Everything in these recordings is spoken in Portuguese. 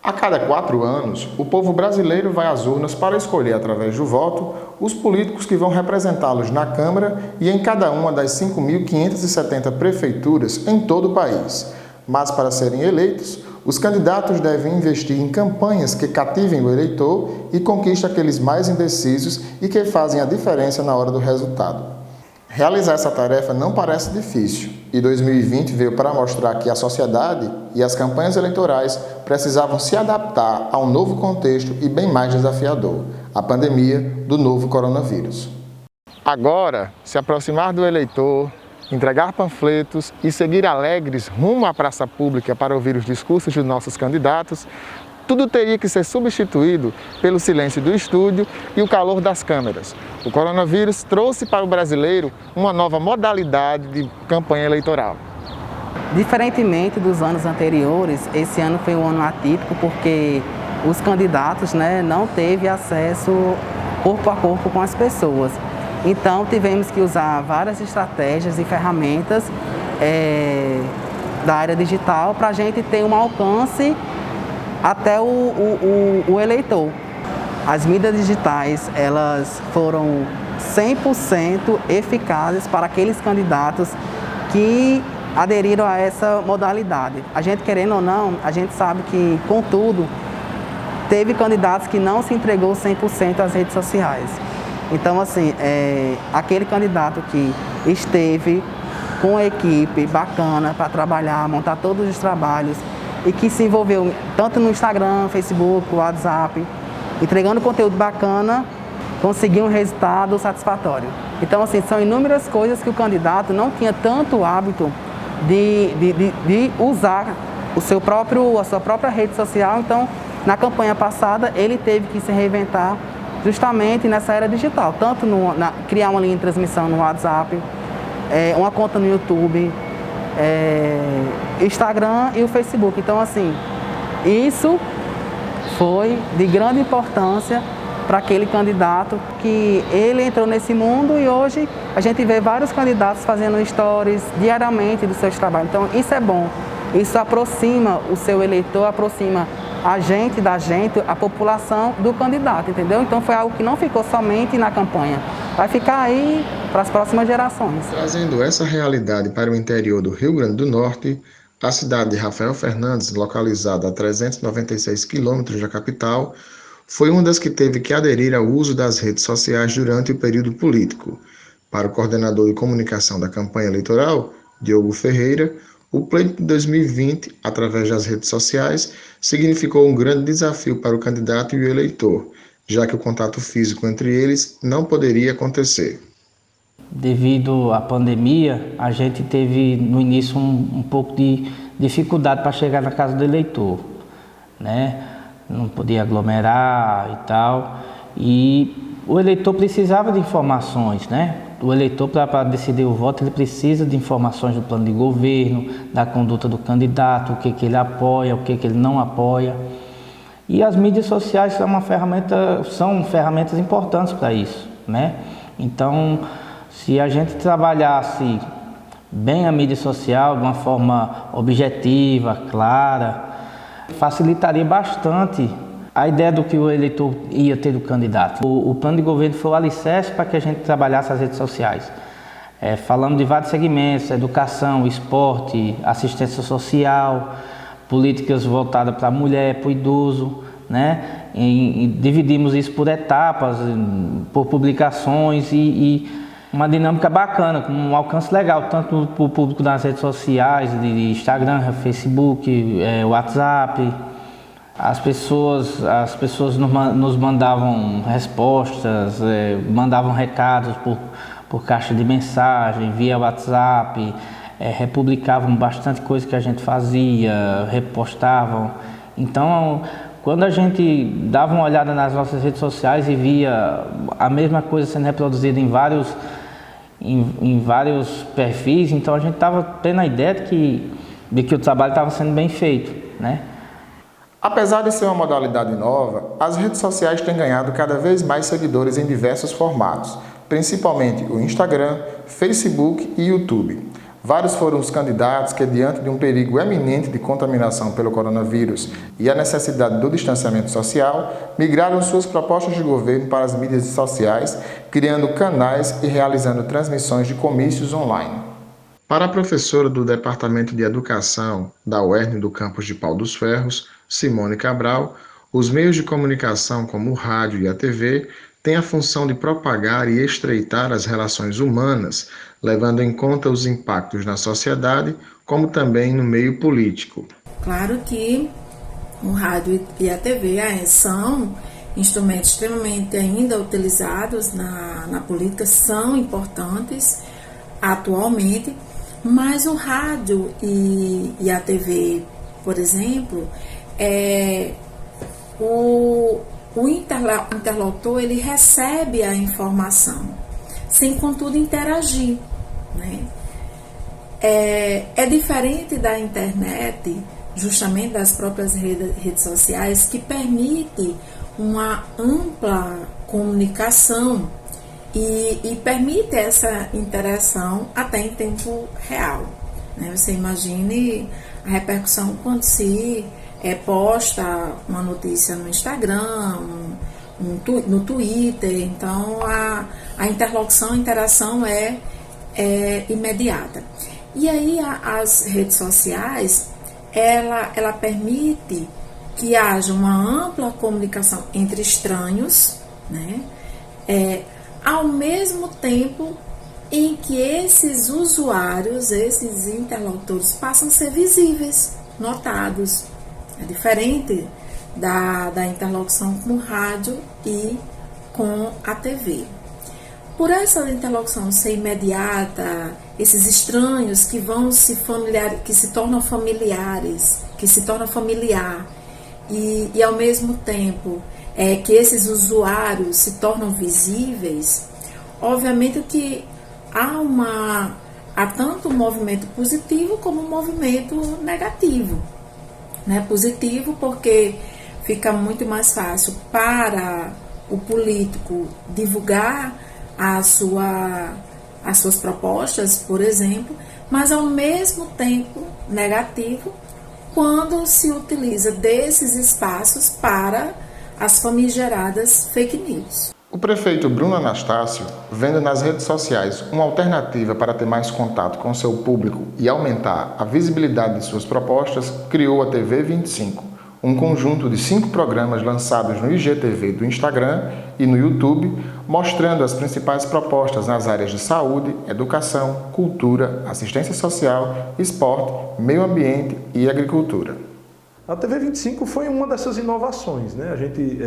A cada 4 anos, o povo brasileiro vai às urnas para escolher, através do voto, os políticos que vão representá-los na Câmara e em cada uma das 5.570 prefeituras em todo o país. Mas, para serem eleitos, os candidatos devem investir em campanhas que cativem o eleitor e conquistem aqueles mais indecisos e que fazem a diferença na hora do resultado. Realizar essa tarefa não parece difícil, e 2020 veio para mostrar que a sociedade e as campanhas eleitorais precisavam se adaptar a um novo contexto e bem mais desafiador, a pandemia do novo coronavírus. Agora, se aproximar do eleitor, entregar panfletos e seguir alegres rumo à praça pública para ouvir os discursos de nossos candidatos, tudo teria que ser substituído pelo silêncio do estúdio e o calor das câmeras. O coronavírus trouxe para o brasileiro uma nova modalidade de campanha eleitoral. Diferentemente dos anos anteriores, esse ano foi um ano atípico porque os candidatos não teve acesso corpo a corpo com as pessoas. Então tivemos que usar várias estratégias e ferramentas da área digital para a gente ter um alcance até o eleitor. As mídias digitais, elas foram 100% eficazes para aqueles candidatos que aderiram a essa modalidade. A gente, querendo ou não, a gente sabe que, contudo, teve candidatos que não se entregou 100% às redes sociais. Então, assim, aquele candidato que esteve com a equipe bacana para trabalhar, montar todos os trabalhos, e que se envolveu tanto no Instagram, Facebook, WhatsApp, entregando conteúdo bacana, conseguiu um resultado satisfatório. Então, assim, são inúmeras coisas que o candidato não tinha tanto hábito de usar a sua própria rede social. Então, na campanha passada, ele teve que se reinventar justamente nessa era digital, tanto criar uma linha de transmissão no WhatsApp, uma conta no YouTube, Instagram e o Facebook. Então, assim, isso foi de grande importância para aquele candidato que ele entrou nesse mundo, e hoje a gente vê vários candidatos fazendo stories diariamente dos seus trabalhos. Então, isso é bom, isso aproxima o seu eleitor, aproxima a gente da gente, a população do candidato, entendeu? Então foi algo que não ficou somente na campanha, vai ficar aí para as próximas gerações. Trazendo essa realidade para o interior do Rio Grande do Norte, a cidade de Rafael Fernandes, localizada a 396 quilômetros da capital, foi uma das que teve que aderir ao uso das redes sociais durante o período político. Para o coordenador de comunicação da campanha eleitoral, Diogo Ferreira, o pleito de 2020, através das redes sociais, significou um grande desafio para o candidato e o eleitor, já que o contato físico entre eles não poderia acontecer. Devido à pandemia, a gente teve no início um pouco de dificuldade para chegar na casa do eleitor, né? Não podia aglomerar e tal, e o eleitor precisava de informações, né? O eleitor, para decidir o voto, ele precisa de informações do plano de governo, da conduta do candidato, o que ele apoia, o que ele não apoia. E as mídias sociais são ferramentas importantes para isso, né? Então, se a gente trabalhasse bem a mídia social de uma forma objetiva, clara, facilitaria bastante a ideia do que o eleitor ia ter do candidato. O plano de governo foi o alicerce para que a gente trabalhasse as redes sociais. Falando de vários segmentos: educação, esporte, assistência social, políticas voltadas para a mulher, para o idoso, né? Dividimos isso por etapas, por publicações e uma dinâmica bacana, com um alcance legal, tanto para o público das redes sociais, de Instagram, Facebook, WhatsApp. As pessoas nos mandavam respostas, mandavam recados por caixa de mensagem, via WhatsApp, republicavam bastante coisa que a gente fazia, repostavam. Então, quando a gente dava uma olhada nas nossas redes sociais e via a mesma coisa sendo reproduzida em vários perfis, então a gente estava tendo a ideia de que o trabalho estava sendo bem feito, né? Apesar de ser uma modalidade nova, as redes sociais têm ganhado cada vez mais seguidores em diversos formatos, principalmente o Instagram, Facebook e YouTube. Vários foram os candidatos que, diante de um perigo eminente de contaminação pelo coronavírus e a necessidade do distanciamento social, migraram suas propostas de governo para as mídias sociais, criando canais e realizando transmissões de comícios online. Para a professora do Departamento de Educação da UERN do campus de Pau dos Ferros, Simone Cabral, os meios de comunicação como o rádio e a TV têm a função de propagar e estreitar as relações humanas, levando em conta os impactos na sociedade, como também no meio político. Claro que o rádio e a TV são instrumentos extremamente ainda utilizados na política, são importantes atualmente, mas o rádio e a TV, por exemplo, o interlocutor ele recebe a informação, sem contudo interagir, né? É diferente da internet, justamente das próprias redes sociais, que permite uma ampla comunicação e permite essa interação até em tempo real, né? Você imagine a repercussão quando se posta uma notícia no Instagram, no Twitter. Então a interlocução, a interação é imediata. E aí as redes sociais, ela permite que haja uma ampla comunicação entre estranhos, né? Ao mesmo tempo em que esses usuários, esses interlocutores passam a ser visíveis, notados. É diferente da interlocução com o rádio e com a TV. Por essa interlocução ser imediata, esses estranhos que vão que se tornam familiares, que se tornam familiar, e ao mesmo tempo que esses usuários se tornam visíveis, obviamente que há tanto um movimento positivo como um movimento negativo. Né? Positivo porque fica muito mais fácil para o político divulgar as suas propostas, por exemplo, mas ao mesmo tempo negativo quando se utiliza desses espaços para as famigeradas fake news. O prefeito Bruno Anastácio, vendo nas redes sociais uma alternativa para ter mais contato com seu público e aumentar a visibilidade de suas propostas, criou a TV 25, um conjunto de 5 programas lançados no IGTV do Instagram e no YouTube, mostrando as principais propostas nas áreas de saúde, educação, cultura, assistência social, esporte, meio ambiente e agricultura. A TV 25 foi uma dessas inovações, né? A gente,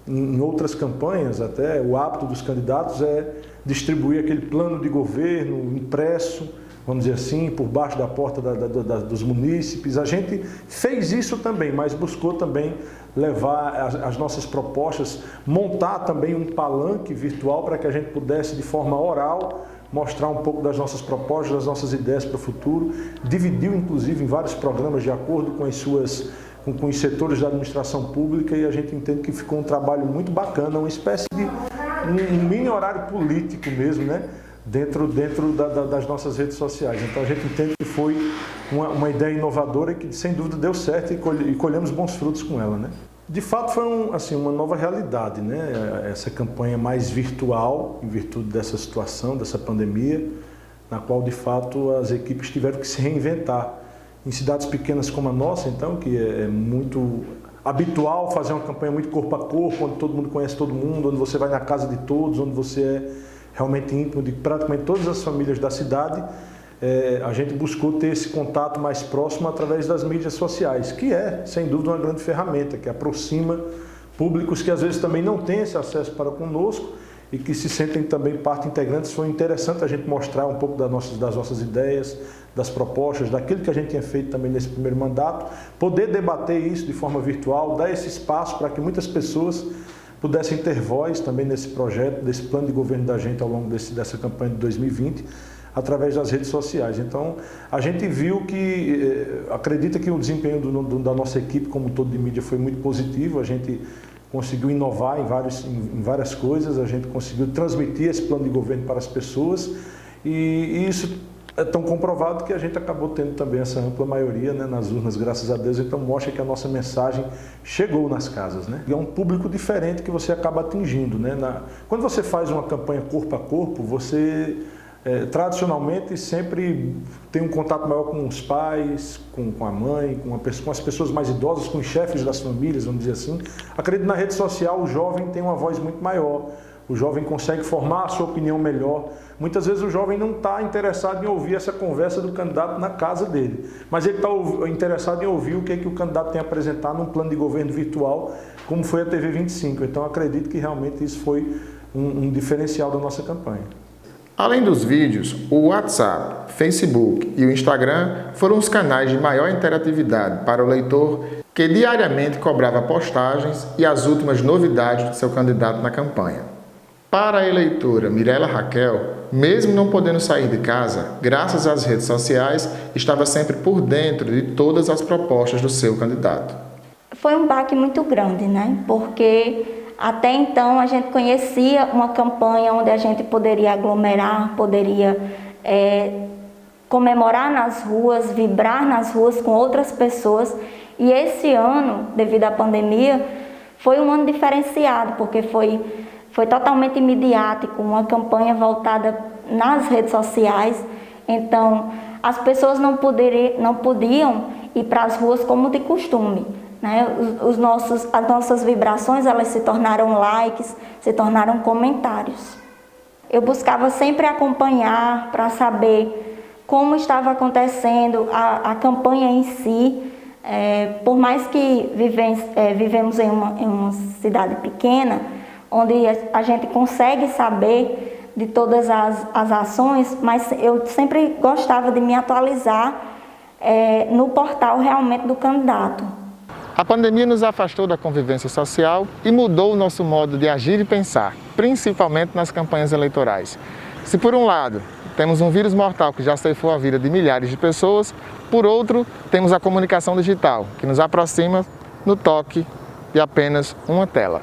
em outras campanhas, até o hábito dos candidatos é distribuir aquele plano de governo impresso, vamos dizer assim, por baixo da porta dos munícipes. A gente fez isso também, mas buscou também levar as nossas propostas, montar também um palanque virtual para que a gente pudesse, de forma oral, mostrar um pouco das nossas propostas, das nossas ideias para o futuro. Dividiu, inclusive, em vários programas de acordo com com os setores da administração pública, e a gente entende que ficou um trabalho muito bacana, uma espécie de um mini horário político mesmo, né? Dentro das nossas redes sociais. Então a gente entende que foi uma ideia inovadora e que sem dúvida deu certo e colhemos bons frutos com ela, né? De fato foi uma nova realidade, né? Essa campanha mais virtual, em virtude dessa situação, dessa pandemia, na qual de fato as equipes tiveram que se reinventar. Em cidades pequenas como a nossa, então, que é muito habitual fazer uma campanha muito corpo a corpo, onde todo mundo conhece todo mundo, onde você vai na casa de todos, onde você é realmente íntimo de praticamente todas as famílias da cidade, a gente buscou ter esse contato mais próximo através das mídias sociais, que é, sem dúvida, uma grande ferramenta, que aproxima públicos que às vezes também não têm esse acesso para conosco e que se sentem também parte integrante. Foi interessante a gente mostrar um pouco das nossas ideias, das propostas, daquilo que a gente tinha feito também nesse primeiro mandato, poder debater isso de forma virtual, dar esse espaço para que muitas pessoas pudessem ter voz também nesse projeto, desse plano de governo da gente ao longo dessa campanha de 2020, através das redes sociais. Então, a gente viu acredita que o desempenho da nossa equipe como todo de mídia foi muito positivo. A gente conseguiu inovar em várias coisas, a gente conseguiu transmitir esse plano de governo para as pessoas, e isso é tão comprovado que a gente acabou tendo também essa ampla maioria, né, nas urnas, graças a Deus. Então mostra que a nossa mensagem chegou nas casas, né? E é um público diferente que você acaba atingindo, né? Quando você faz uma campanha corpo a corpo, você tradicionalmente sempre tem um contato maior com os pais, com a mãe, com as pessoas mais idosas, com os chefes das famílias, vamos dizer assim. Acredito que na rede social o jovem tem uma voz muito maior. O jovem consegue formar a sua opinião melhor. Muitas vezes o jovem não está interessado em ouvir essa conversa do candidato na casa dele, mas ele está interessado em ouvir o que o candidato tem a apresentar num plano de governo virtual, como foi a TV 25. Então acredito que realmente isso foi um diferencial da nossa campanha. Além dos vídeos, o WhatsApp, Facebook e o Instagram foram os canais de maior interatividade para o eleitor, que diariamente cobrava postagens e as últimas novidades do seu candidato na campanha. Para a eleitora Mirela Raquel, mesmo não podendo sair de casa, graças às redes sociais, estava sempre por dentro de todas as propostas do seu candidato. Foi um baque muito grande, né? Porque até então a gente conhecia uma campanha onde a gente poderia aglomerar, poderia comemorar nas ruas, vibrar nas ruas com outras pessoas. E esse ano, devido à pandemia, foi um ano diferenciado, porque foi totalmente midiático, uma campanha voltada nas redes sociais. Então, as pessoas não podiam ir para as ruas como de costume, né? As nossas vibrações, elas se tornaram likes, se tornaram comentários. Eu buscava sempre acompanhar para saber como estava acontecendo a campanha em si. Por mais que vivemos em uma cidade pequena, onde a gente consegue saber de todas as ações, mas eu sempre gostava de me atualizar no portal realmente do candidato. A pandemia nos afastou da convivência social e mudou o nosso modo de agir e pensar, principalmente nas campanhas eleitorais. Se por um lado temos um vírus mortal que já ceifou a vida de milhares de pessoas, por outro temos a comunicação digital, que nos aproxima no toque de apenas uma tela.